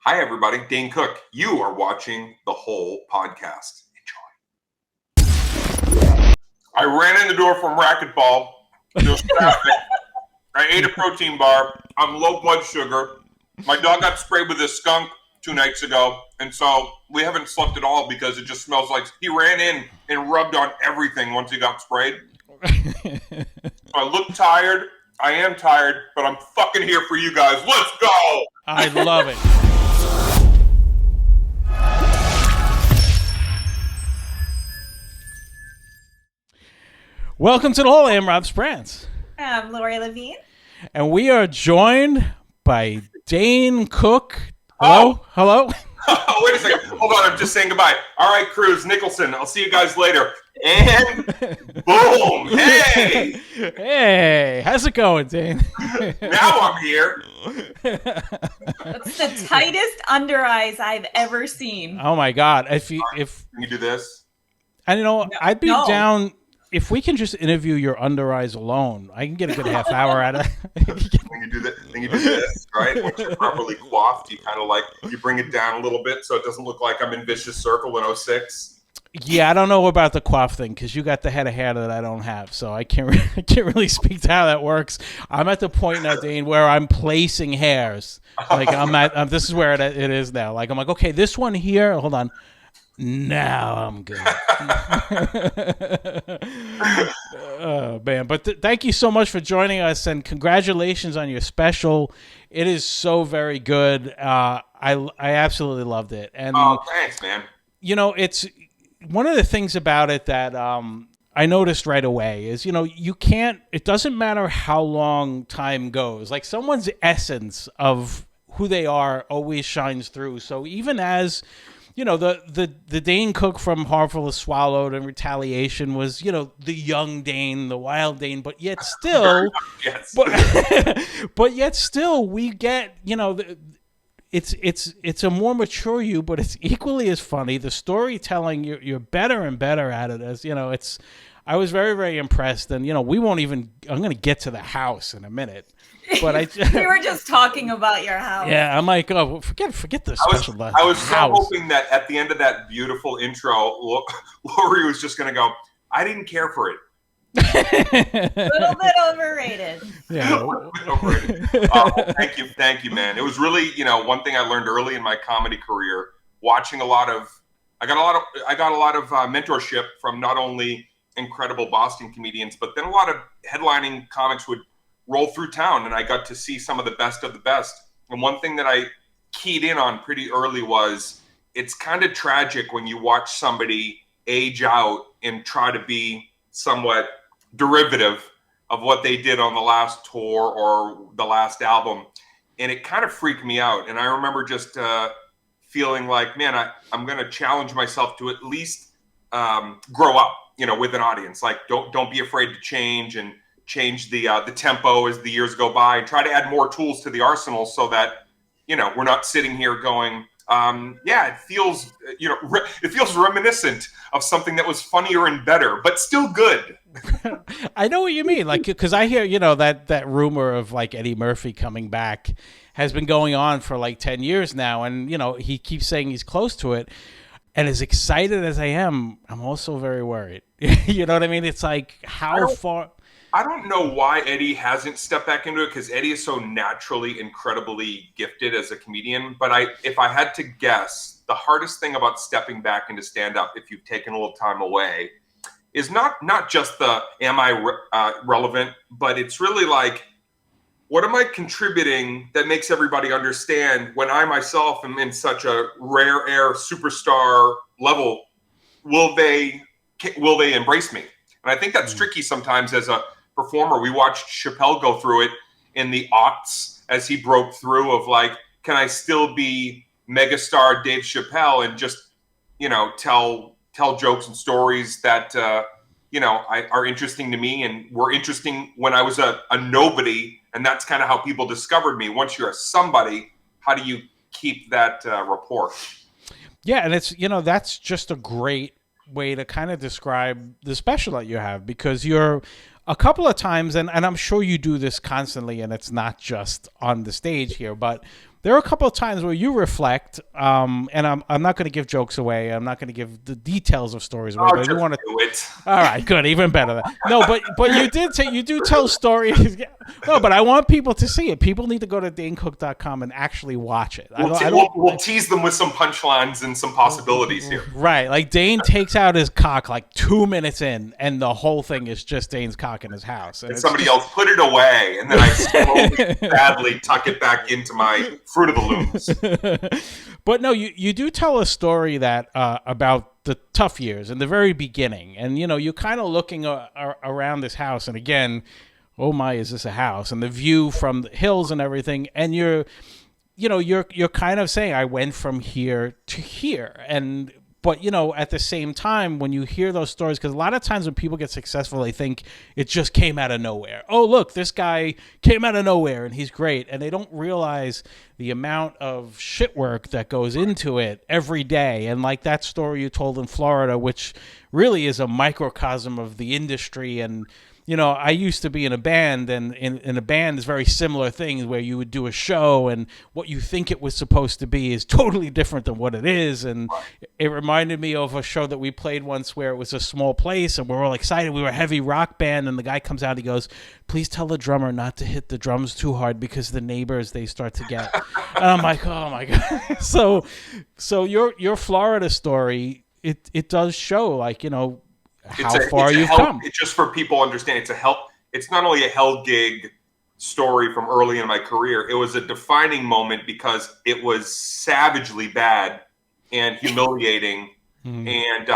Hi, everybody. Dane Cook. You are watching the whole podcast. Enjoy. I ran in the door from racquetball. There's traffic. I ate a protein bar. I'm low blood sugar. My dog got sprayed with a skunk 2 nights ago, and so we haven't slept at all because it just smells like he ran in and rubbed on everything once he got sprayed. So I look tired. I am tired, but I'm fucking here for you guys. Let's go! I love it. Welcome to the whole. I'm Rob Sprance. I'm Lori Levine. And we are joined by Dane Cook. Hello? Oh. Hello? Oh, wait a second. Hold on. I'm just saying goodbye. All right, Cruz, Nicholson. I'll see you guys later. And boom. Hey. Hey. How's it going, Dane? Now I'm here. That's the tightest under eyes I've ever seen. Oh, my God. If Can you do this? I know, I'd be No. down. If we can just interview your under eyes alone, I can get a good half hour out of it. When you do that, then you do this, right? Once you're properly coiffed, you kind of like, you bring it down a little bit so it doesn't look like I'm in Vicious Circle in 06. Yeah, I don't know about the coif thing because you got the head of hair that I don't have, so I can't really speak to how that works. I'm at the point now, Dane, where I'm placing hairs. Like this is where it is now. Like I'm like, okay, this one here. Hold on. Now I'm good. Oh, man. But thank you so much for joining us, and congratulations on your special. It is so very good. I absolutely loved it. And Thanks, man. you know, it's one of the things about it that I noticed right away is, you can't, it doesn't matter how long time goes. Like someone's essence of who they are always shines through. So even as the Dane Cook from Harmful as Swallowed and Retaliation was, the young Dane, the wild Dane, but yet still, Yes. but yet still we get, it's a more mature you, but it's equally as funny. The storytelling, you're better and better at it. As I was very, very impressed, and I'm going to get to the house in a minute. But we were just talking about your house. Yeah, I'm like, oh, forget the special. I was so hoping that at the end of that beautiful intro, Lori was just going to go, I didn't care for it. A little bit overrated. Yeah. Thank you, man. It was really, one thing I learned early in my comedy career, watching I got a lot of mentorship from not only incredible Boston comedians, but then a lot of headlining comics would roll through town, and I got to see some of the best of the best. And one thing that I keyed in on pretty early was it's kind of tragic when you watch somebody age out and try to be somewhat derivative of what they did on the last tour or the last album. And it kind of freaked me out. And I remember just feeling like, man, I'm going to challenge myself to at least grow up, with an audience. Like, don't be afraid to change and change the tempo as the years go by, and try to add more tools to the arsenal so that, we're not sitting here going, it feels, it feels reminiscent of something that was funnier and better, but still good. I know what you mean. Like, because I hear, that rumor of like Eddie Murphy coming back has been going on for like 10 years now. And, he keeps saying he's close to it. And as excited as I am, I'm also very worried. You know what I mean? It's like, how far... I don't know why Eddie hasn't stepped back into it, because Eddie is so naturally incredibly gifted as a comedian. But if I had to guess, the hardest thing about stepping back into stand-up, if you've taken a little time away, is not just the am I relevant, but it's really like, what am I contributing that makes everybody understand when I myself am in such a rare air superstar level? Will they embrace me? And I think that's tricky sometimes as a performer. We watched Chappelle go through it in the aughts as he broke through of like, can I still be megastar Dave Chappelle and just, tell jokes and stories that, are interesting to me and were interesting when I was a nobody. And that's kind of how people discovered me. Once you're a somebody, how do you keep that rapport? Yeah. And it's, that's just a great way to kind of describe the special that you have, because you're a couple of times, and I'm sure you do this constantly, and it's not just on the stage here, but there are a couple of times where you reflect, and I'm not going to give jokes away. I'm not going to give the details of stories away. But you want to do it. All right, good, even better. No, but you do tell stories. No, but I want people to see it. People need to go to danecook.com and actually watch it. We'll tease them with some punchlines and some possibilities here. Right, like Dane takes out his cock like 2 minutes in, and the whole thing is just Dane's cock in his house. And somebody else put it away, and then I slowly, badly tuck it back into my Fruit of the Looms. But no, you do tell a story that about the tough years in the very beginning, and you're kind of looking around this house, and again, oh my, is this a house? And the view from the hills and everything, and you're kind of saying, I went from here to here, but at the same time, when you hear those stories, because a lot of times when people get successful, they think it just came out of nowhere. Oh, look, this guy came out of nowhere and he's great. And they don't realize the amount of shit work that goes into it every day. And like that story you told in Florida, which really is a microcosm of the industry. And I used to be in a band, and in a band is very similar things where you would do a show and what you think it was supposed to be is totally different than what it is. And it reminded me of a show that we played once where it was a small place and we're all excited. We were a heavy rock band, and the guy comes out, he goes, please tell the drummer not to hit the drums too hard because the neighbors, they start to get, and I'm like, oh my God. So your Florida story, it does show how far you've come. It's just for people to understand. It's not only a hell gig story from early in my career. It was a defining moment because it was savagely bad and humiliating, and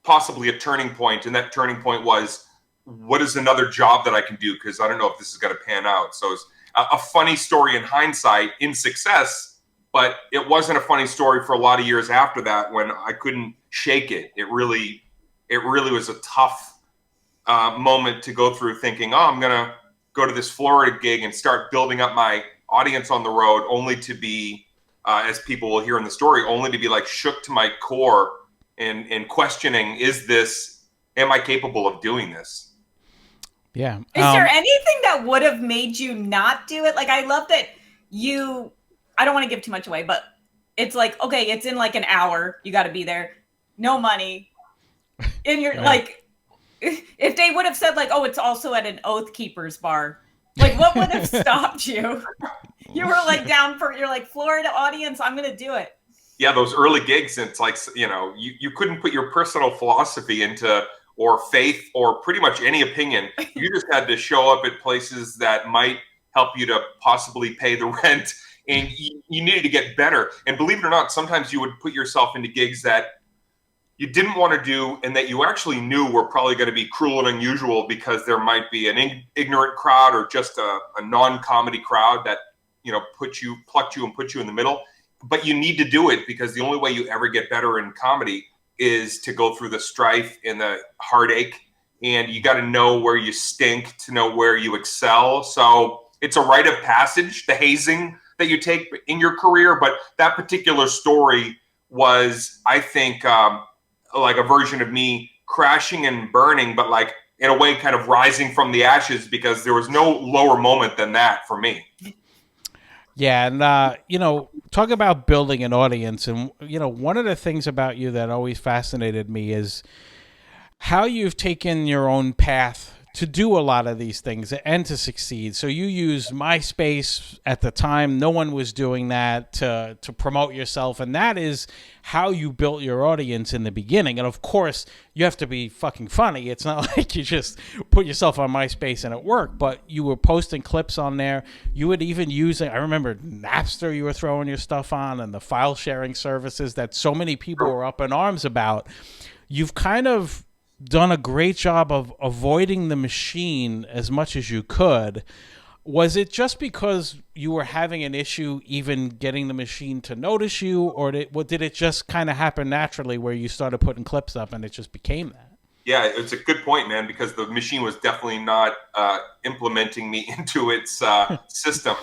possibly a turning point. And that turning point was, what is another job that I can do? Because I don't know if this is going to pan out. So it's a funny story in hindsight, in success, but it wasn't a funny story for a lot of years after that when I couldn't shake it. It really was a tough moment to go through, thinking, oh, I'm going to go to this Florida gig and start building up my audience on the road, only to be, as people will hear in the story, only to be like shook to my core and questioning, am I capable of doing this? Yeah. Is there anything that would have made you not do it? Like, I love that I don't want to give too much away, but it's like, okay, it's in like an hour. You got to be there. No money. And you're like, if they would have said like, oh, it's also at an Oath Keepers bar, like what would have stopped you? You were like you're like, Florida audience, I'm going to do it. Yeah. Those early gigs, it's like, you couldn't put your personal philosophy into, or faith, or pretty much any opinion. You just had to show up at places that might help you to possibly pay the rent, and you needed to get better. And believe it or not, sometimes you would put yourself into gigs that you didn't want to do, and that you actually knew were probably going to be cruel and unusual, because there might be an ignorant crowd or just a non-comedy crowd that plucked you and put you in the middle. But you need to do it, because the only way you ever get better in comedy is to go through the strife and the heartache, and you got to know where you stink to know where you excel. So it's a rite of passage, the hazing that you take in your career. But that particular story was, I think, like a version of me crashing and burning, but like in a way kind of rising from the ashes, because there was no lower moment than that for me. Yeah. And, talk about building an audience. And, one of the things about you that always fascinated me is how you've taken your own path to do a lot of these things and to succeed. So you used MySpace at the time. No one was doing that to promote yourself. And that is how you built your audience in the beginning. And of course, you have to be fucking funny. It's not like you just put yourself on MySpace and it worked, but you were posting clips on there. You would even use, I remember Napster, you were throwing your stuff on, and the file sharing services that so many people were up in arms about. You've kind of done a great job of avoiding the machine as much as you could. Was it just because you were having an issue even getting the machine to notice you, or did it just kind of happen naturally where you started putting clips up and it just became that? Yeah, it's a good point, man, because the machine was definitely not implementing me into its system.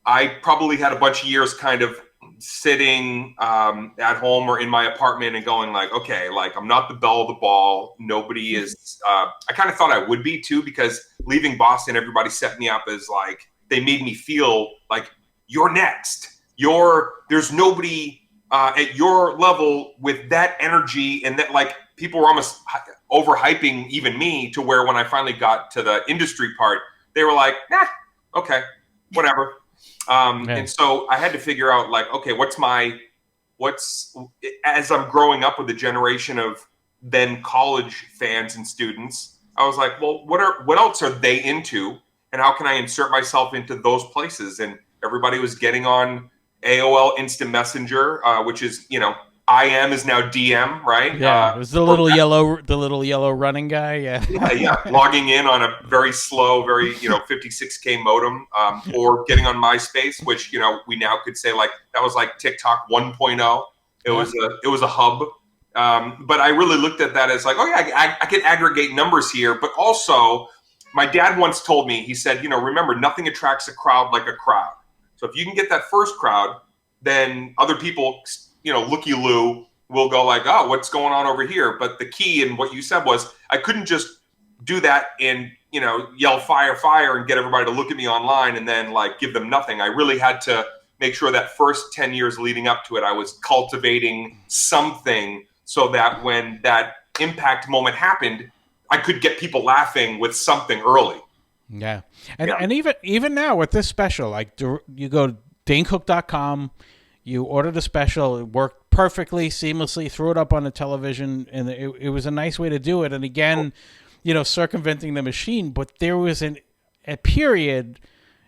I probably had a bunch of years kind of sitting at home or in my apartment and going like, okay, like I'm not the belle of the ball. Nobody is. I kind of thought I would be too, because leaving Boston, everybody set me up as like, they made me feel like you're next. There's nobody at your level with that energy, and that like people were almost overhyping even me, to where when I finally got to the industry part, they were like, nah, okay, whatever. And so I had to figure out like, okay, as I'm growing up with a generation of then college fans and students, I was like, well, what else are they into? And how can I insert myself into those places? And everybody was getting on AOL Instant Messenger, which is, IM is now DM, right? Yeah, it was the little yellow running guy. Yeah. yeah. Logging in on a very slow, very 56K modem, or getting on MySpace, which we now could say like that was like TikTok 1.0. It was a hub, but I really looked at that as like, oh yeah, I can aggregate numbers here, but also my dad once told me, he said, remember, nothing attracts a crowd like a crowd. So if you can get that first crowd, then other people, looky-loo, will go like, oh, what's going on over here? But the key in what you said was I couldn't just do that and, yell fire, fire and get everybody to look at me online and then like give them nothing. I really had to make sure that first 10 years leading up to it, I was cultivating something so that when that impact moment happened, I could get people laughing with something early. Yeah. And even now with this special, like you go to DaneCook.com, you order the special, it worked perfectly, seamlessly, threw it up on the television, and it was a nice way to do it. And again, circumventing the machine, but there was a period,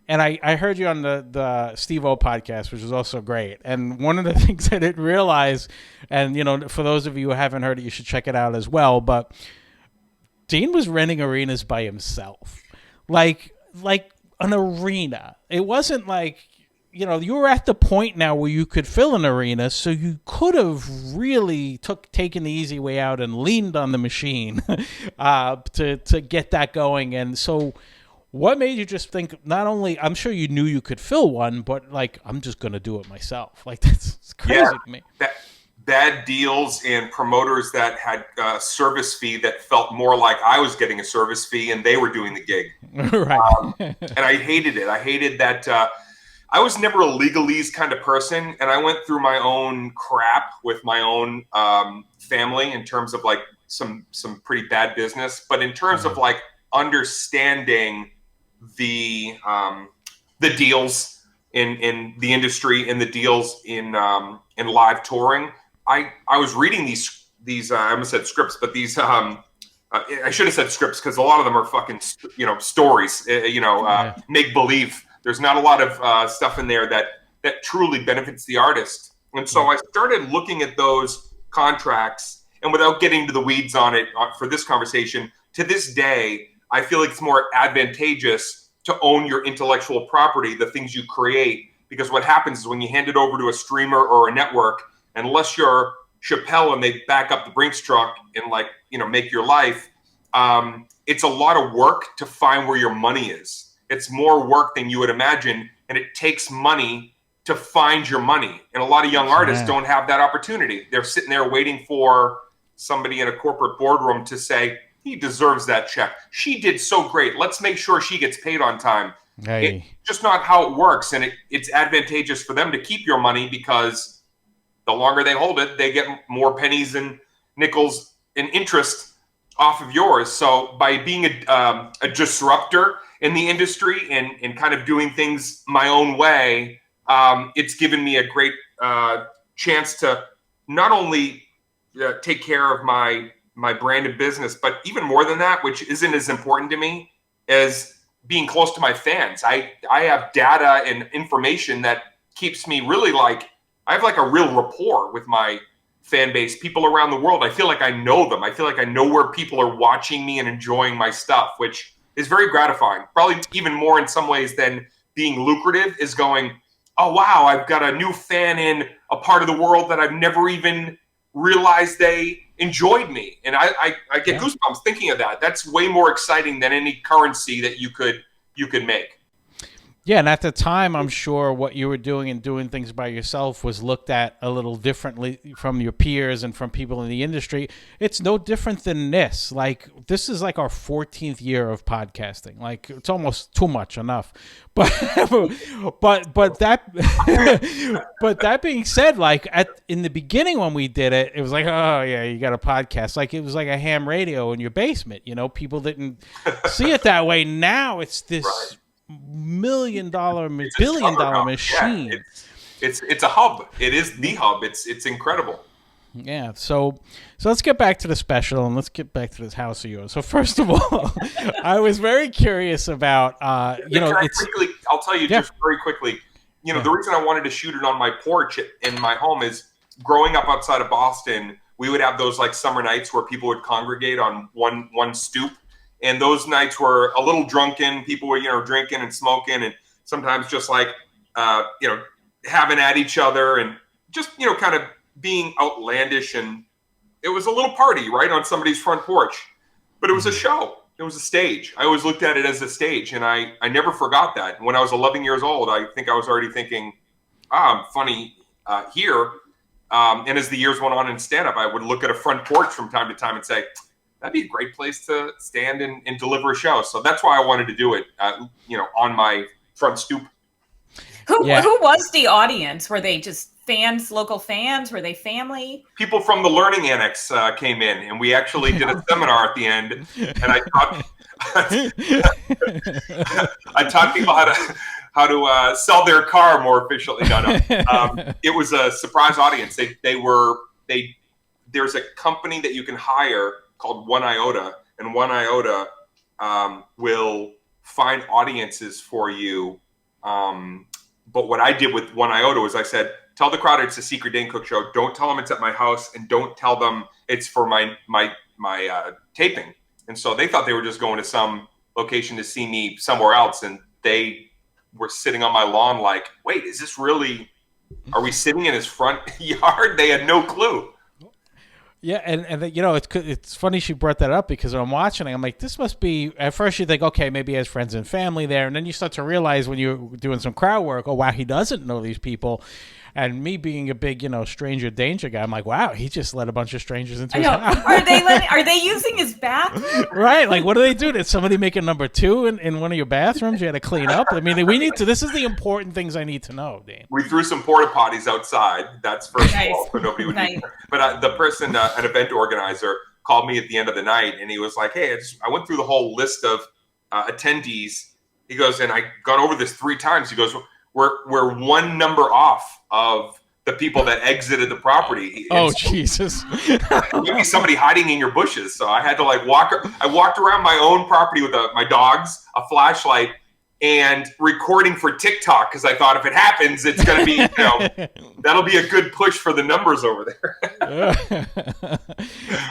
and I heard you on the Steve-O podcast, which was also great. And one of the things I didn't realize, and for those of you who haven't heard it, you should check it out as well, but Dane was renting arenas by himself. Like an arena. It wasn't like, you were at the point now where you could fill an arena, so you could have really taken the easy way out and leaned on the machine to get that going. And so what made you just think, not only, I'm sure you knew you could fill one, but like, I'm just going to do it myself. Like, that's crazy to me. Bad deals and promoters that had a service fee that felt more like I was getting a service fee and they were doing the gig. Right. And I hated it. I hated that. I was never a legalese kind of person, and I went through my own crap with my own family in terms of like some pretty bad business. But in terms of like understanding the deals in the industry and the deals in live touring, I was reading these I almost said scripts, but these I should have said scripts, because a lot of them are fucking stories, make believe. There's not a lot of stuff in there that truly benefits the artist. And so I started looking at those contracts, and without getting to the weeds on it for this conversation, to this day, I feel like it's more advantageous to own your intellectual property, the things you create, because what happens is when you hand it over to a streamer or a network, unless you're Chappelle and they back up the Brinks truck and like, make your life, it's a lot of work to find where your money is. It's more work than you would imagine, and it takes money to find your money. And a lot of young artists don't have that opportunity. They're sitting there waiting for somebody in a corporate boardroom to say, he deserves that check. She did so great. Let's make sure she gets paid on time. It's just not how it works, and it's advantageous for them to keep your money, because the longer they hold it, they get more pennies and nickels and interest off of yours. So by being a disruptor in the industry and kind of doing things my own way, it's given me a great chance to not only take care of my brand and business, but even more than that, which isn't as important to me, as being close to my fans. I have data and information that keeps me really like, I have like a real rapport with my fan base, people around the world. I feel like I know them. I feel like I know where people are watching me and enjoying my stuff, which is very gratifying. Probably even more in some ways than being lucrative is going, oh, wow, I've got a new fan in a part of the world that I've never even realized they enjoyed me. And I get goosebumps thinking of that. That's way more exciting than any currency that you could make. Yeah, and at the time, I'm sure what you were doing and doing things by yourself was looked at a little differently from your peers and from people in the industry. It's no different than this. Like, this is like our 14th year of podcasting. Like, it's almost too much, enough. But but that but that being said, like in the beginning when we did it, it was like, oh yeah, you got a podcast. Like, it was like a ham radio in your basement. You know, people didn't see it that way. Now it's this. Right. $1 billion machine. Yeah, it's a hub. It is the hub. It's incredible. Yeah. So let's get back to the special and let's get back to this house of yours. So first of all, I was very curious about I'll tell you just very quickly. You know, the reason I wanted to shoot it on my porch in my home is growing up outside of Boston, we would have those like summer nights where people would congregate on one stoop. And those nights were a little drunken. People were, drinking and smoking and sometimes just like, having at each other and just, kind of being outlandish. And it was a little party, right, on somebody's front porch. But it was a show. It was a stage. I always looked at it as a stage. And I never forgot that. When I was 11 years old, I think I was already thinking, I'm funny here. And as the years went on in stand-up, I would look at a front porch from time to time and say, that'd be a great place to stand and deliver a show. So that's why I wanted to do it, on my front stoop. Who was the audience? Were they just fans, local fans? Were they family? People from the Learning Annex came in, and we actually did a seminar at the end. And I taught people how to sell their car more efficiently. It was a surprise audience. There's a company that you can hire called One Iota, and One Iota will find audiences for you. But what I did with One Iota was I said, tell the crowd it's a secret Dane Cook show. Don't tell them it's at my house, and don't tell them it's for my taping. And so they thought they were just going to some location to see me somewhere else, and they were sitting on my lawn like, wait, is this really? Are we sitting in his front yard? They had no clue. Yeah, and it's funny she brought that up because when I'm watching it, I'm like, this must be, at first you think, okay, maybe he has friends and family there, and then you start to realize when you're doing some crowd work, oh, wow, he doesn't know these people. And me being a big, stranger danger guy, I'm like, wow, he just let a bunch of strangers into his house. Are they using his bathroom? Right, like, what do they do? Did somebody make a number 2 in one of your bathrooms? You had to clean up? I mean, this is the important things I need to know, Dane. We threw some porta potties outside. That's first of all, so nobody would be there. But the person, an event organizer, called me at the end of the night, and he was like, hey, I went through the whole list of attendees. He goes, and I got over this 3 times. He goes, we're one number off of the people that exited the property. Oh, Jesus. Maybe somebody hiding in your bushes. So I had to I walked around my own property with my dogs, a flashlight, and recording for TikTok because I thought if it happens, it's going to be, that'll be a good push for the numbers over there.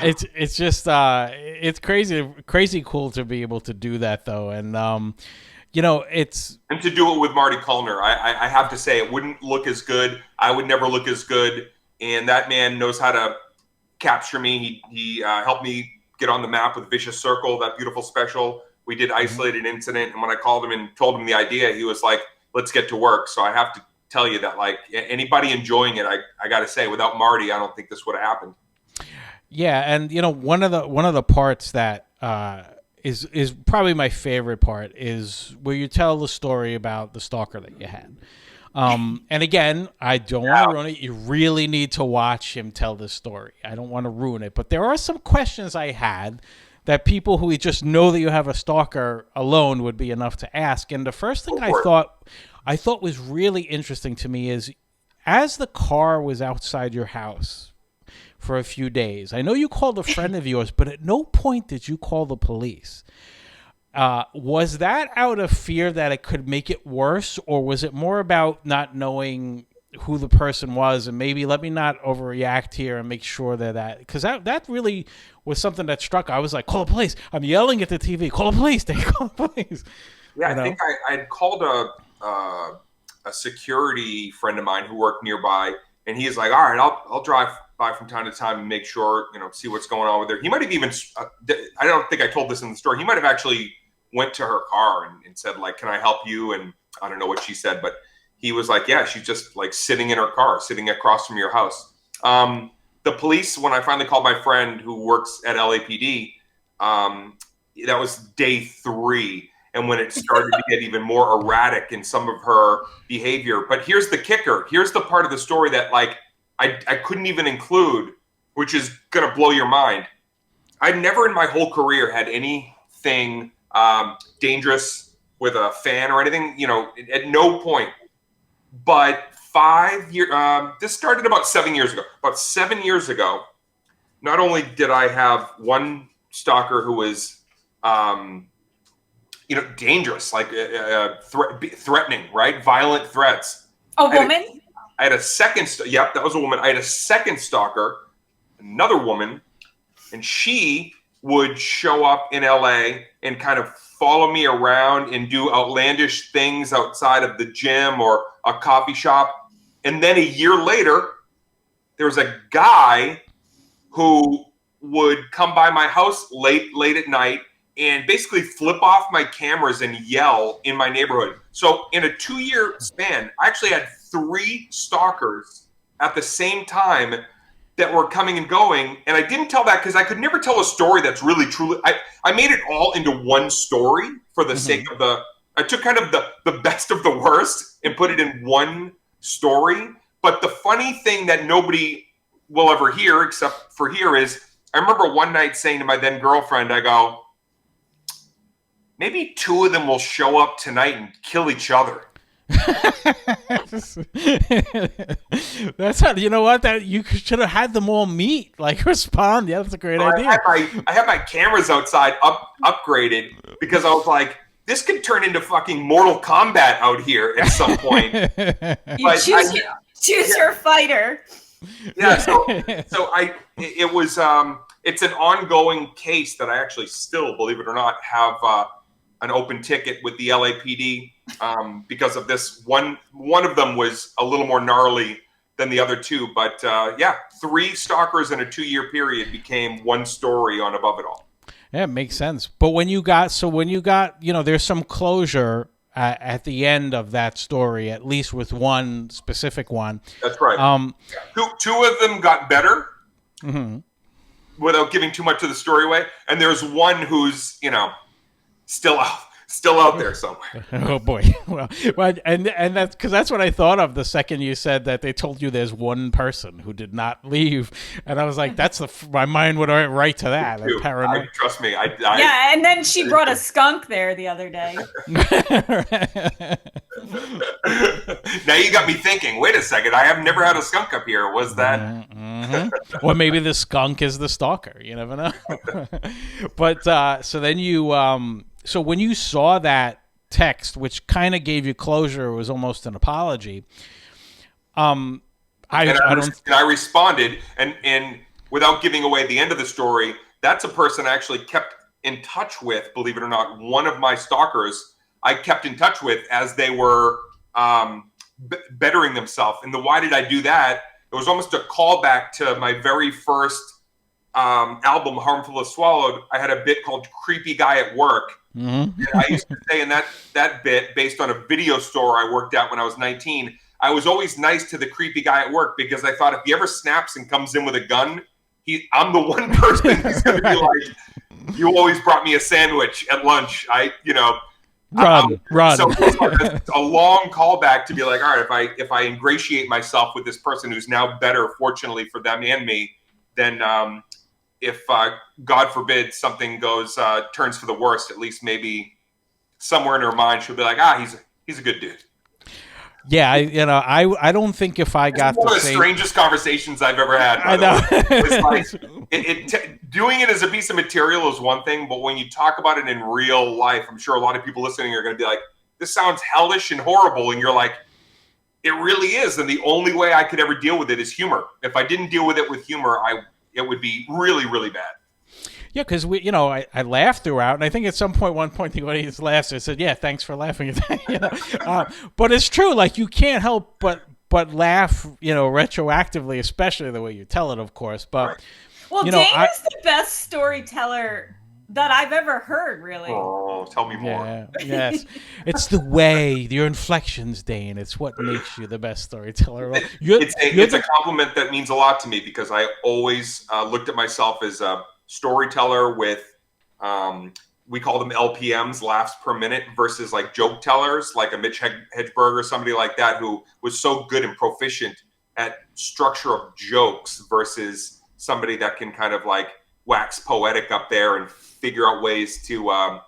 It's just, it's crazy cool to be able to do that though. And, and to do it with Marty Kullner, I have to say it wouldn't look as good. I would never look as good. And that man knows how to capture me. He helped me get on the map with Vicious Circle, that beautiful special. We did Isolated Incident. And when I called him and told him the idea, he was like, let's get to work. So I have to tell you that, like, anybody enjoying it, I got to say, without Marty, I don't think this would have happened. Yeah. And, one of the parts that, is probably my favorite part is where you tell the story about the stalker that you had. And again, I don't want to ruin it. You really need to watch him tell this story. I don't want to ruin it. But there are some questions I had that people who just know that you have a stalker alone would be enough to ask. And the first thing I thought was really interesting to me is, as the car was outside your house for a few days, I know you called a friend of yours, but at no point did you call the police. Was that out of fear that it could make it worse, or was it more about not knowing who the person was and maybe let me not overreact here and make sure that because that really was something that struck. I was like, call the police. I'm yelling at the TV, call the police, Dave, call the police. Yeah, I think I called a security friend of mine who worked nearby, and he's like, all right, I'll drive by from time to time and make sure, see what's going on with her. He might have even, I don't think I told this in the story, he might have actually went to her car and said, like, can I help you? And I don't know what she said, but he was like, yeah, she's just like sitting in her car, sitting across from your house. The police, when I finally called my friend who works at LAPD, that was day 3. And when it started to get even more erratic in some of her behavior. But here's the kicker. Here's the part of the story that like I couldn't even include, which is going to blow your mind. I'd never in my whole career had anything dangerous with a fan or anything, at no point. But 5 years, this started about 7 years ago. About 7 years ago, not only did I have one stalker who was, dangerous, like threatening, right? Violent threats. A woman? I had a second, that was a woman. I had a second stalker, another woman, and she would show up in LA and kind of follow me around and do outlandish things outside of the gym or a coffee shop. And then a year later, there was a guy who would come by my house late at night and basically flip off my cameras and yell in my neighborhood. So in a 2-year span, I actually had 3 stalkers at the same time that were coming and going. And I didn't tell that because I could never tell a story that's really truly, I made it all into one story for the sake of I took kind of the best of the worst and put it in one story. But the funny thing that nobody will ever hear except for here is, I remember one night saying to my then girlfriend, I go, maybe 2 of them will show up tonight and kill each other. That's how, you know what, that you should have had them all meet, like respond. Yeah, that's a great idea. I had my cameras outside upgraded because I was like, this could turn into fucking Mortal Kombat out here at some point. You choose your fighter. Yeah, it was it's an ongoing case that I actually still, believe it or not, have an open ticket with the LAPD because of this one. One of them was a little more gnarly than the other 2, but 3 stalkers in a 2-year period became one story on Above It All. Yeah, it makes sense. But when you got, there's some closure at the end of that story, at least with one specific one. That's right. Two of them got better. Mm-hmm. Without giving too much of the story away, and there's one who's still out there somewhere. Oh boy. Well, and that's because that's what I thought of the second you said that they told you there's one person who did not leave, and I was like, that's my mind went right to that. Trust me. Yeah, and then she brought a skunk there the other day. Now you got me thinking. Wait a second. I have never had a skunk up here. Was that? Mm-hmm. Or maybe the skunk is the stalker. You never know. But so then you. So when you saw that text, which kind of gave you closure, it was almost an apology. I responded, and without giving away the end of the story, that's a person I actually kept in touch with. Believe it or not, one of my stalkers I kept in touch with as they were bettering themselves. And why did I do that? It was almost a callback to my very first album, Harmful as Swallowed. I had a bit called Creepy Guy at Work. Mm-hmm. And I used to say in that bit, based on a video store I worked at when I was 19, I was always nice to the creepy guy at work because I thought if he ever snaps and comes in with a gun, I'm the one person who's going to be like, you always brought me a sandwich at lunch. Run. So it's a long callback to be like, all right, if I ingratiate myself with this person who's now better, fortunately for them and me, then if God forbid something turns for the worst, at least maybe somewhere in her mind she'll be like, he's a good dude. Yeah, I don't think if I got one of the strangest conversations I've ever had. I know. It's like, doing it as a piece of material is one thing, but when you talk about it in real life, I'm sure a lot of people listening are going to be like, "This sounds hellish and horrible," and you're like, "It really is." And the only way I could ever deal with it is humor. If I didn't deal with it with humor, it would be really, really bad. Yeah, because I laughed throughout, and I think at one point the audience laughed. I said, "Yeah, thanks for laughing at that." But it's true, like you can't help but laugh, retroactively, especially the way you tell it, of course. But right. Well, Dane is the best storyteller that I've ever heard, really. Oh, tell me more. Yeah, yes. It's the way, your inflections, Dane. It's what makes you the best storyteller. It's a compliment that means a lot to me because I always looked at myself as a storyteller with, we call them LPMs, laughs per minute, versus like joke tellers, like a Mitch Hedberg or somebody like that who was so good and proficient at structure of jokes versus somebody that can kind of like wax poetic up there and figure out ways to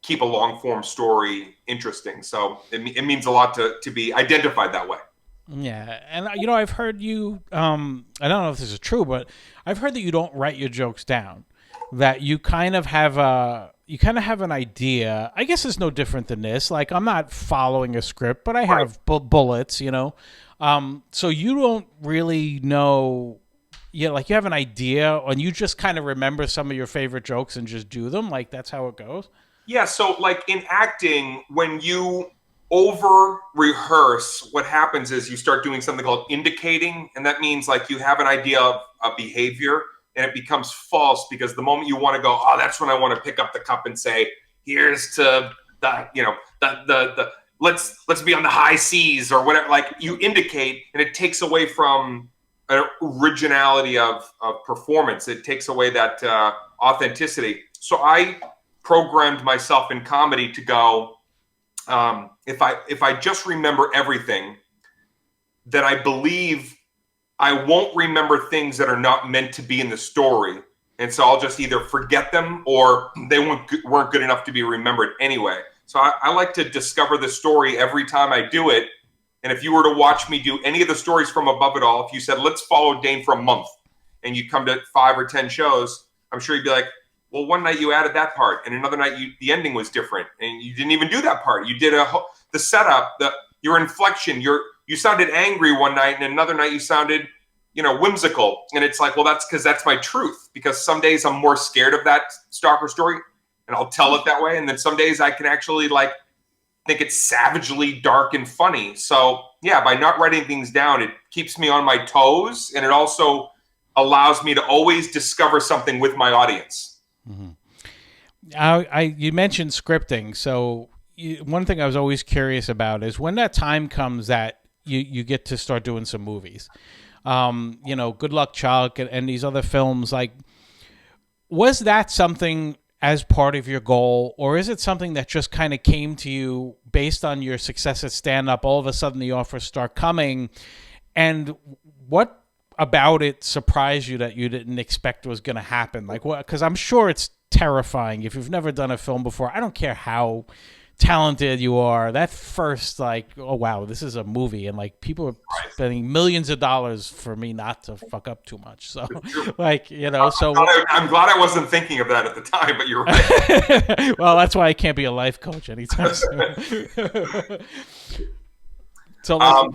keep a long form story interesting. So it means a lot to be identified that way. Yeah, and I've heard you. I don't know if this is true, but I've heard that you don't write your jokes down. That you kind of have an idea. I guess it's no different than this. Like I'm not following a script, but I have bullets. So you don't really know. Yeah, like you have an idea, and you just kind of remember some of your favorite jokes and just do them. Like that's how it goes. Yeah, so like in acting, when you over rehearse, what happens is you start doing something called indicating, and that means like you have an idea of a behavior and it becomes false because the moment you want to go, oh, that's when I want to pick up the cup and say, here's to the let's be on the high seas or whatever. Like you indicate, and it takes away from an originality of performance. It takes away that authenticity. So I programmed myself in comedy to go, if I just remember everything, then I believe I won't remember things that are not meant to be in the story. And so I'll just either forget them or they weren't good enough to be remembered anyway. So I like to discover the story every time I do it. And if you were to watch me do any of the stories from Above It All, if you said, let's follow Dane for a month, and you come to 5 or 10 shows, I'm sure you'd be like, well, one night you added that part, and another night the ending was different, and you didn't even do that part. You did the setup, your inflection. You sounded angry one night, and another night you sounded, whimsical. And it's like, well, that's because that's my truth. Because some days I'm more scared of that stalker story, and I'll tell it that way. And then some days I can actually like think it's savagely dark and funny. So yeah, by not writing things down, it keeps me on my toes, and it also allows me to always discover something with my audience. Mm-hmm. You mentioned scripting, so one thing I was always curious about is when that time comes that you get to start doing some movies. Good Luck Chuck and these other films. Like, was that something as part of your goal, or is it something that just kind of came to you based on your success at stand-up? All of a sudden the offers start coming, and what about it surprised you that you didn't expect was going to happen? Like, what? Because I'm sure it's terrifying if you've never done a film before. I don't care how talented you are. That first, like, oh wow, this is a movie, and like people are spending millions of dollars for me not to fuck up too much. So, like, so I'm glad I wasn't thinking of that at the time, but you're right. Well, that's why I can't be a life coach anytime soon. So, like,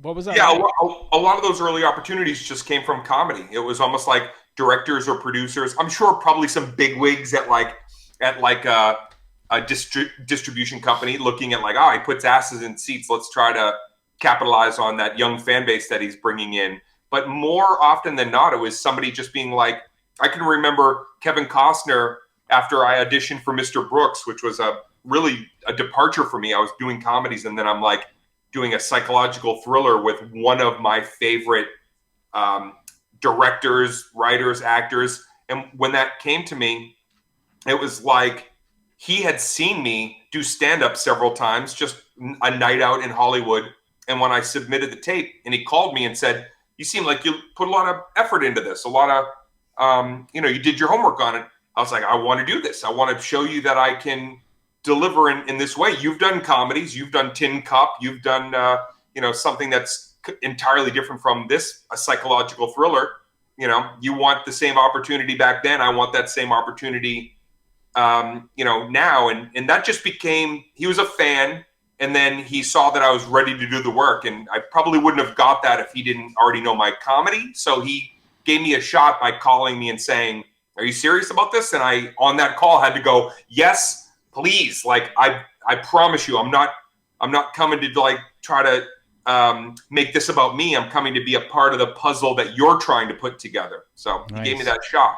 what was that? Yeah, a lot of those early opportunities just came from comedy. It was almost like directors or producers. I'm sure probably some bigwigs at a distribution company looking at like, oh, he puts asses in seats. Let's try to capitalize on that young fan base that he's bringing in. But more often than not, it was somebody just being like, I can remember Kevin Costner after I auditioned for Mr. Brooks, which was really a departure for me. I was doing comedies, and then I'm like doing a psychological thriller with one of my favorite directors, writers, actors. And when that came to me, it was like he had seen me do stand-up several times, just a night out in Hollywood. And when I submitted the tape, and he called me and said, you seem like you put a lot of effort into this, a lot of, you did your homework on it. I was like, I want to do this. I want to show you that I can deliver in this way. You've done comedies, you've done Tin Cup, you've done, something that's entirely different from this, a psychological thriller. You want the same opportunity back then. I want that same opportunity, now. And that just became, he was a fan. And then he saw that I was ready to do the work. And I probably wouldn't have got that if he didn't already know my comedy. So he gave me a shot by calling me and saying, are you serious about this? And I, on that call, had to go, yes, please. Like, I promise you, I'm not coming to like try to make this about me. I'm coming to be a part of the puzzle that you're trying to put together. So he gave me that shot.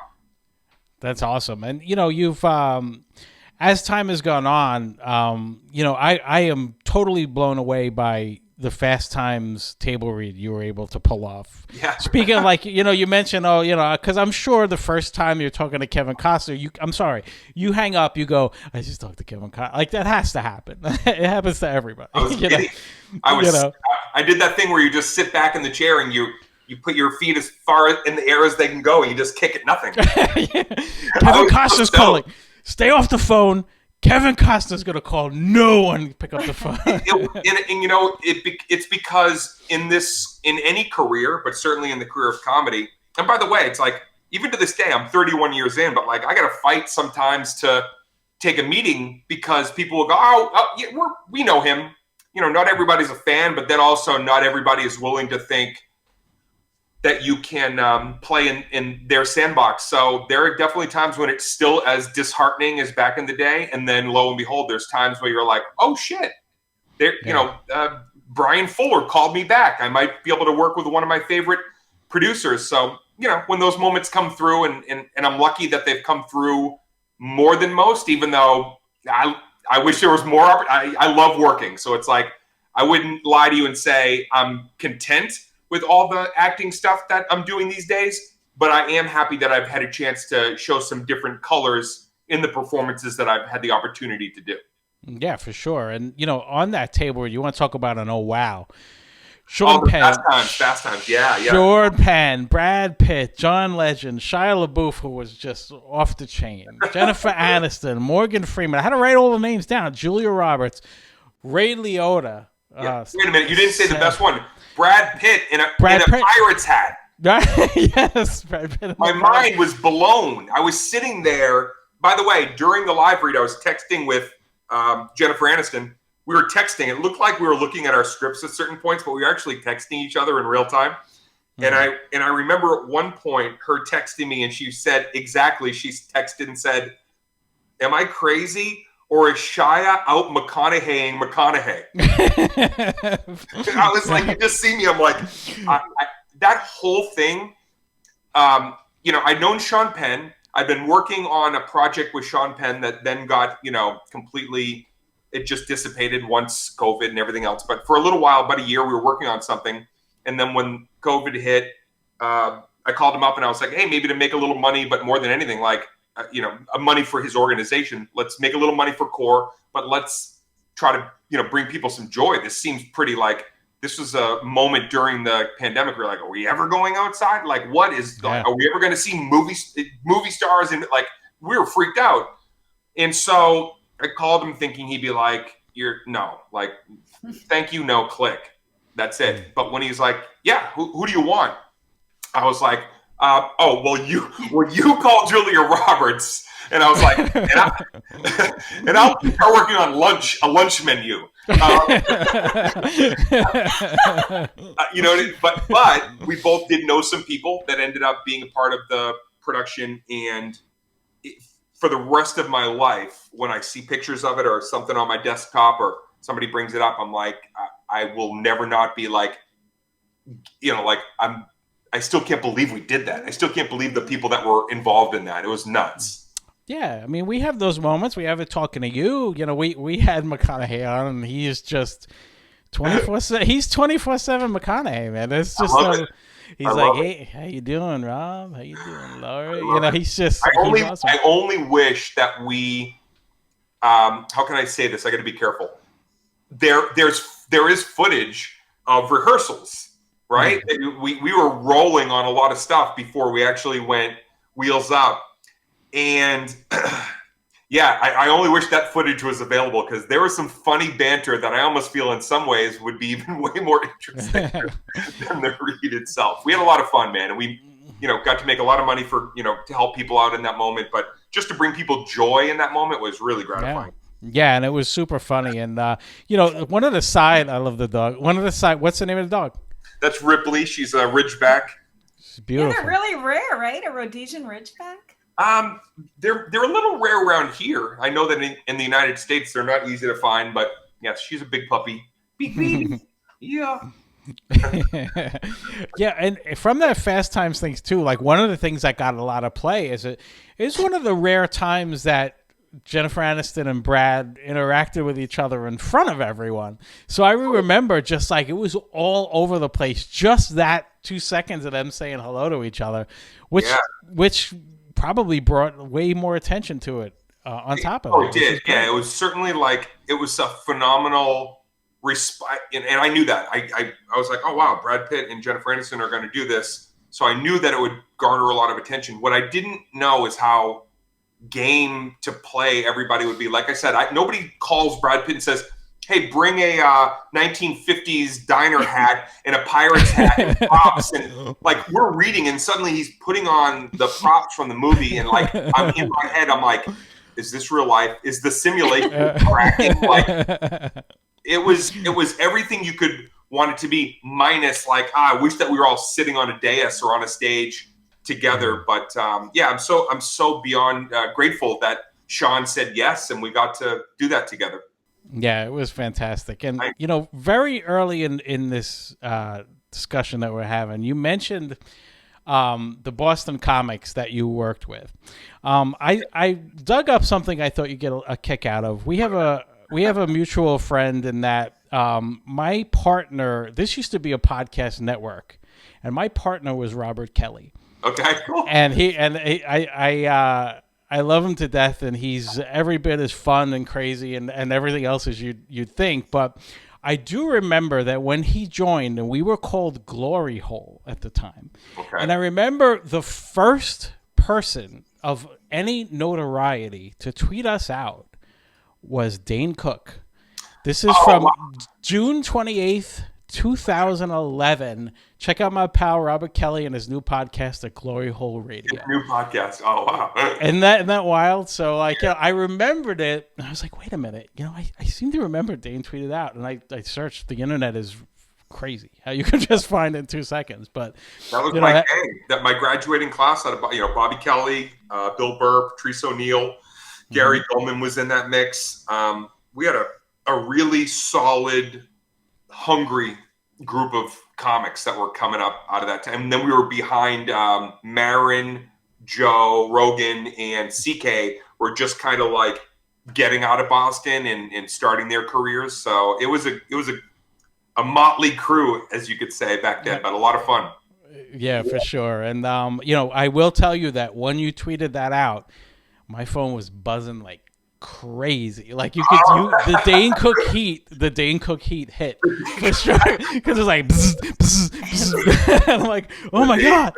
That's awesome. And, you've, as time has gone on, I am totally blown away by the Fast Times table read you were able to pull off. Yeah. Speaking of you mentioned, because I'm sure the first time you're talking to Kevin Costner, you hang up, you go, I just talked to Kevin Costner. Like, that has to happen. It happens to everybody. I was kidding. I did that thing where you just sit back in the chair and you put your feet as far in the air as they can go and you just kick it nothing. Kevin Costner's calling. Stay off the phone. Kevin Costner's going to call no one pick up the phone. It's because in any career, but certainly in the career of comedy, and by the way, it's like, even to this day, I'm 31 years in, but like, I got to fight sometimes to take a meeting because people will go, yeah, we know him. Not everybody's a fan, but then also not everybody is willing to think that you can play in their sandbox. So there are definitely times when it's still as disheartening as back in the day. And then lo and behold, there's times where you're like, oh shit, Brian Fuller called me back. I might be able to work with one of my favorite producers. So, when those moments come through and I'm lucky that they've come through more than most, even though I wish there was more. I love working. So it's like, I wouldn't lie to you and say I'm content with all the acting stuff that I'm doing these days, but I am happy that I've had a chance to show some different colors in the performances that I've had the opportunity to do. Yeah, for sure. And, on that table, you want to talk about an oh, wow. Sean Penn. Fast Times. Yeah. Sean Penn, Brad Pitt, John Legend, Shia LaBeouf, who was just off the chain, Jennifer Aniston, Morgan Freeman. I had to write all the names down. Julia Roberts, Ray Liotta. Wait a minute. You didn't say the best one. Brad Pitt in a Pirate's hat. Yes. Brad Pitt. My mind was blown. I was sitting there. By the way, during the live read, I was texting with Jennifer Aniston. We were texting. It looked like we were looking at our scripts at certain points, but we were actually texting each other in real time. Mm-hmm. And I remember at one point her texting me, and she said exactly. She texted and said, "Am I crazy? Or is Shia out McConaugheying McConaughey?" I was like, you just see me. I'm like, that whole thing. I'd known Sean Penn. I've been working on a project with Sean Penn that then got, completely, it just dissipated once COVID and everything else. But for a little while, about a year, we were working on something. And then when COVID hit, I called him up and I was like, hey, maybe to make a little money, but more than anything, like, money for his organization. Let's make a little money for Core, but let's try to, bring people some joy. This seems pretty like this was a moment during the pandemic. We're like, are we ever going outside? Like, what is, are we ever going to see movie stars? And like, we were freaked out. And so I called him thinking he'd be like, thank you. No, click. That's it. But when he's like, yeah, who do you want? I was like, you call Julia Roberts. And I was like, and I'll start working on a lunch menu. But we both did know some people that ended up being a part of the production. And for the rest of my life, when I see pictures of it or something on my desktop or somebody brings it up, I'm like, I will never not be like, I still can't believe we did that. I still can't believe the people that were involved in that. It was nuts. Yeah, I mean, we have those moments. We have it talking to you. We had McConaughey on, and he is just 24/7. He's 24/7 McConaughey, man. It's just he's like, hey, how you doing, Rob? How you doing, Laurie? He's just. Awesome. I only wish that we. How can I say this? I got to be careful. There is footage of rehearsals, right? Mm-hmm. We were rolling on a lot of stuff before we actually went wheels up. And I only wish that footage was available because there was some funny banter that I almost feel in some ways would be even way more interesting than the read itself. We had a lot of fun, man. And we, got to make a lot of money for, to help people out in that moment. But just to bring people joy in that moment was really gratifying. Yeah, and it was super funny. And, one of the side, I love the dog. One of the side, what's the name of the dog? That's Ripley. She's a Ridgeback. She's beautiful. Yeah, they're really rare, right? A Rhodesian Ridgeback? They're a little rare around here. I know that in the United States they're not easy to find, but yes, she's a big puppy. Big baby. Yeah. Yeah, and from that Fast Times things too, like one of the things that got a lot of play is it is one of the rare times that Jennifer Aniston and Brad interacted with each other in front of everyone. So I remember just like it was all over the place. Just that 2 seconds of them saying hello to each other, which probably brought way more attention to it. On top of it, it did. Yeah, it was certainly like it was a phenomenal respite, and I knew that. I was like, oh wow, Brad Pitt and Jennifer Aniston are going to do this, so I knew that it would garner a lot of attention. What I didn't know is how game to play everybody would be. Like I said, nobody calls Brad Pitt and says, hey, bring a 1950s diner hat and a pirate's hat and props. And like we're reading and suddenly he's putting on the props from the movie. And like I'm in my head, I'm like, is this real life? Is the simulation cracking? Like it was everything you could want it to be, minus like, I wish that we were all sitting on a dais or on a stage together. But yeah, I'm so beyond grateful that Sean said yes and we got to do that together. Yeah, it was fantastic. And you know, very early in this discussion that we're having, you mentioned the Boston comics that you worked with. I dug up something I thought you'd get a kick out of. We have a mutual friend in that my partner. This used to be a podcast network, and my partner was Robert Kelly. Okay, cool. And I love him to death, and he's every bit as fun and crazy and everything else as you'd think. But I do remember that when he joined, and we were called Glory Hole at the time. Okay. And I remember the first person of any notoriety to tweet us out was Dane Cook. This is from June 28th, 2011. Check out my pal Robert Kelly and his new podcast at Glory Hole Radio. New podcast. Oh wow. Isn't that wild? So like, you know, I remembered it and I was like, wait a minute, you know, I seem to remember Dane tweeted out, and I searched. The internet is crazy how you can just find it in 2 seconds. But that was my gang. That my graduating class out of, you know, Bobby Kelly, Bill Burr, Patrice O'Neill, Gary Goldman was in that mix. We had a really solid, hungry group of comics that were coming up out of that time. And then we were behind Marin, Joe, Rogan, and CK were just kind of like getting out of Boston and starting their careers. So it was a motley crew, as you could say back then, but a lot of fun. Yeah, for sure. And you know, I will tell you that when you tweeted that out, my phone was buzzing like crazy. Like you could the Dane Cook heat hit for sure, because it's like bzz, bzz, bzz. I'm like, oh my god.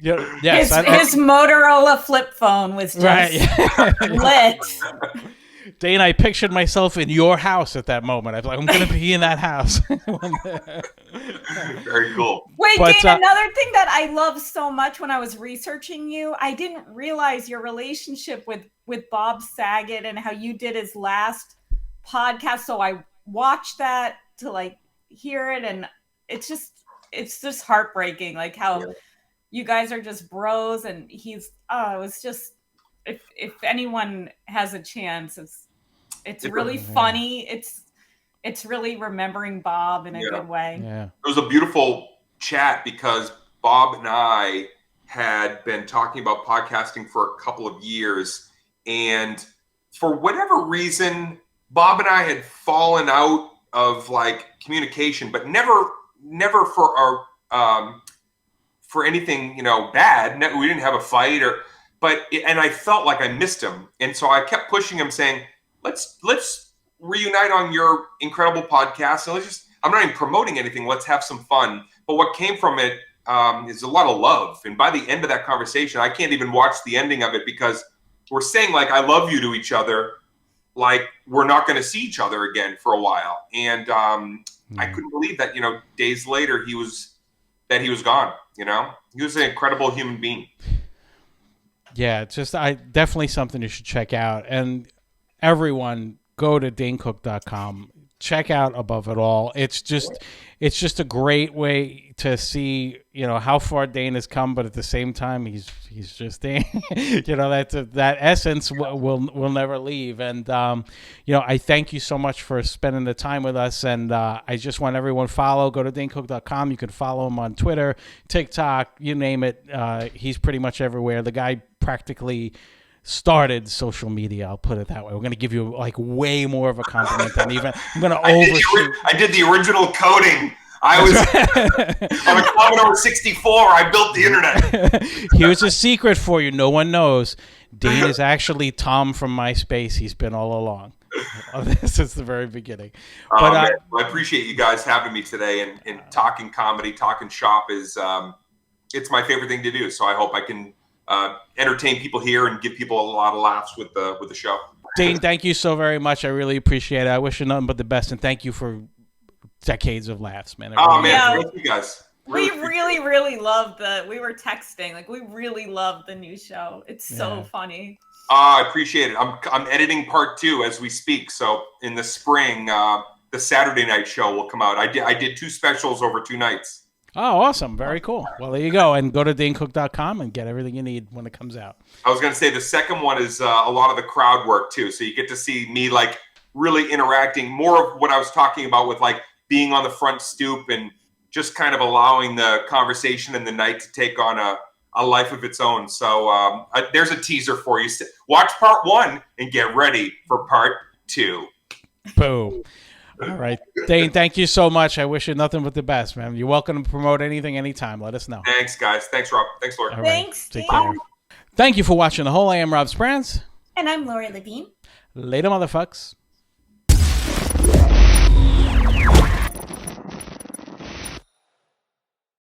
Yes, his Motorola flip phone was just lit. Dane, I pictured myself in your house at that moment. I was like, I'm going to be in that house. Very cool. Wait, Dane, another thing that I love so much when I was researching you, I didn't realize your relationship with Bob Saget and how you did his last podcast. So I watched that to like hear it, and it's just heartbreaking, like how you guys are just bros, and it was just, if anyone has a chance, it's really funny. It's really remembering Bob in a good way. Yeah. It was a beautiful chat because Bob and I had been talking about podcasting for a couple of years, and for whatever reason, Bob and I had fallen out of like communication, but never for for anything, you know, bad. We didn't have a fight and I felt like I missed him. And so I kept pushing him saying, let's reunite on your incredible podcast. And I'm not even promoting anything. Let's have some fun. But what came from it is a lot of love. And by the end of that conversation, I can't even watch the ending of it because we're saying like, I love you to each other. Like we're not going to see each other again for a while. And I couldn't believe that, you know, days later he was gone, you know. He was an incredible human being. Yeah, it's just definitely something you should check out. And everyone, go to DaneCook.com. check out Above It All. It's just a great way to see, how far Dane has come, but at the same time, he's just Dane. That essence will never leave. And I thank you so much for spending the time with us. And I just want everyone go to DaneCook.com. You can follow him on Twitter, TikTok, you name it. He's pretty much everywhere. The guy practically started social media. I'll put it that way. We're going to give you like way more of a compliment than even I'm going to overshoot. I did the original coding. I was on a Commodore 64. I built the internet. Here's a secret for you. No one knows. Dane is actually Tom from MySpace. He's been all along. Since the very beginning. But I appreciate you guys having me today, and talking comedy, talking shop is it's my favorite thing to do. So I hope I can entertain people here and give people a lot of laughs with the show. Dane, thank you so very much. I really appreciate it. I wish you nothing but the best, and thank you for decades of laughs, man. Thank you guys. We really love we were texting, like we really love the new show. It's so funny. I appreciate it. I'm editing part 2 as we speak. So in the spring, the Saturday night show will come out. I did 2 specials over 2 nights. Oh, awesome. Very cool. Well, there you go. And go to DaneCook.com and get everything you need when it comes out. I was going to say the second one is a lot of the crowd work too. So you get to see me like really interacting, more of what I was talking about with like being on the front stoop and just kind of allowing the conversation and the night to take on a life of its own. So there's a teaser for you. Watch part 1 and get ready for part 2. Boom. All right. Dane, thank you so much. I wish you nothing but the best, man. You're welcome to promote anything anytime. Let us know. Thanks, guys. Thanks, Rob. Thanks, Laura. All right. Thanks. Take care. Thank you for watching The Whole. I am Rob Sprance. And I'm Lori Levine. Later, motherfucks.